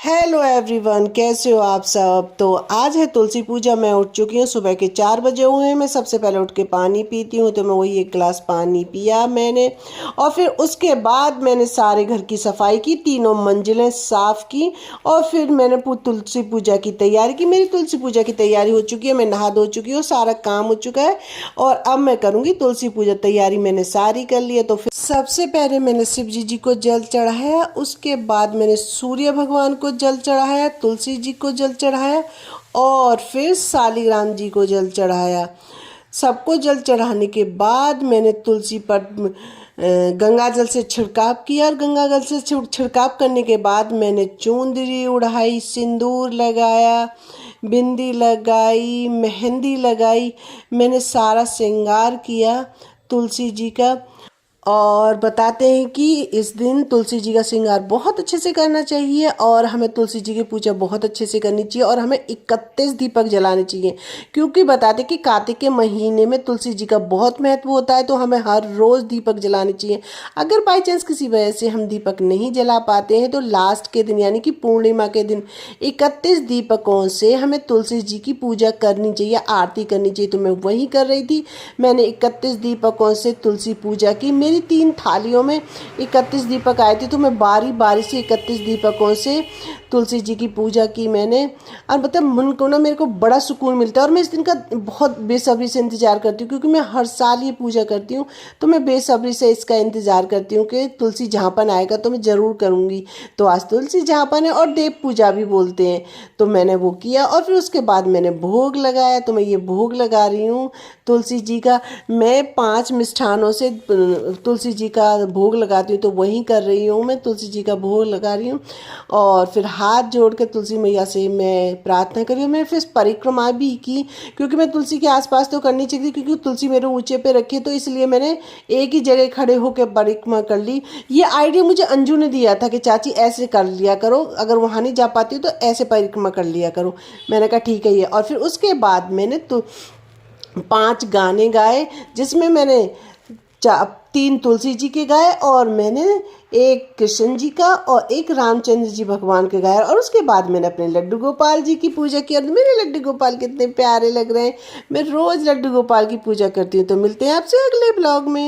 Hello everyone, कैसे हो आप सब। तो आज है तुलसी पूजा। मैं उठ चुकी हूँ, सुबह के 4 बजे हुए हैं। मैं सबसे पहले उठ के पानी पीती हूँ, तो मैं वही 1 गिलास पानी पिया मैंने। और फिर उसके बाद मैंने सारे घर की सफाई की, तीनों मंजिलें साफ़ की। और फिर मैंने तुलसी पूजा की तैयारी की। मेरी तुलसी पूजा की तैयारी हो चुकी है, मैं नहा धो चुकी हूँ, सारा काम हो चुका है। और अब मैं करूँगी तुलसी पूजा। तैयारी मैंने सारी कर ली है। तो फिर सबसे पहले मैंने शिव जी को जल चढ़ाया, उसके बाद मैंने सूर्य भगवान को जल चढ़ाया, तुलसी जी को जल चढ़ाया और फिर शालिग्राम जी को जल चढ़ाया। सबको जल चढ़ाने के बाद मैंने तुलसी पर गंगा जल से छिड़काव किया। और गंगा जल से छिड़काव करने के बाद मैंने चुंदरी उड़ाई, सिंदूर लगाया, बिंदी लगाई, मेहंदी लगाई। मैंने सारा श्रृंगार किया तुलसी जी का। और बताते हैं कि इस दिन तुलसी जी का श्रृंगार बहुत अच्छे से करना चाहिए और हमें तुलसी जी की पूजा बहुत अच्छे से करनी चाहिए। और हमें 31 दीपक जलाने चाहिए, क्योंकि बताते कि कार्तिक के महीने में तुलसी जी का बहुत महत्व होता है। तो हमें हर रोज़ दीपक जलाने चाहिए। अगर बाई चांस किसी वजह से हम दीपक नहीं जला पाते हैं तो लास्ट के दिन यानी कि पूर्णिमा के दिन 31 दीपकों से हमें तुलसी जी की पूजा करनी चाहिए, आरती करनी चाहिए। तो मैं वही कर रही थी। मैंने 31 दीपकों से तुलसी पूजा की। मेरी 3 थालियों में 31 दीपक आए थे, तो मैं बारी बारी से 31 दीपकों से तुलसी जी की पूजा की मैंने। और मतलब मन को ना, मेरे को बड़ा सुकून मिलता है। और मैं इस दिन का बहुत बेसब्री से इंतज़ार करती हूँ, क्योंकि मैं हर साल ये पूजा करती हूँ। तो मैं बेसब्री से इसका इंतज़ार करती हूँ कि तुलसी जहाँपन आएगा तो मैं ज़रूर करूँगी। तो आज तुलसी जहाँपन है और देव पूजा भी बोलते हैं, तो मैंने वो किया। और फिर उसके बाद मैंने भोग लगाया। तो मैं ये भोग लगा रही हूँ तुलसी जी का। मैं 5 मिष्ठानों से तुलसी जी का भोग लगाती हूँ, तो वही कर रही हूँ। मैं तुलसी जी का भोग लगा रही हूँ और फिर हाथ जोड़ के तुलसी मैया से मैं प्रार्थना करी। मैं फिर परिक्रमा भी की, क्योंकि मैं तुलसी के आसपास तो करनी चाहिए, क्योंकि तुलसी मेरे ऊंचे पे रखी है। तो इसलिए मैंने एक ही जगह खड़े होकर परिक्रमा कर ली। ये आइडिया मुझे अंजू ने दिया था कि चाची ऐसे कर लिया करो, अगर वहाँ नहीं जा पाती हो तो ऐसे परिक्रमा कर लिया करो। मैंने कहा ठीक है ये। और फिर उसके बाद मैंने 5 गाने गाए, जिसमें मैंने 3 तुलसी जी के गाए और मैंने 1 कृष्ण जी का और 1 रामचंद्र जी भगवान के गाए। और उसके बाद मैंने अपने लड्डू गोपाल जी की पूजा की। और मेरे लड्डू गोपाल कितने प्यारे लग रहे हैं। मैं रोज़ लड्डू गोपाल की पूजा करती हूँ। तो मिलते हैं आपसे अगले ब्लॉग में।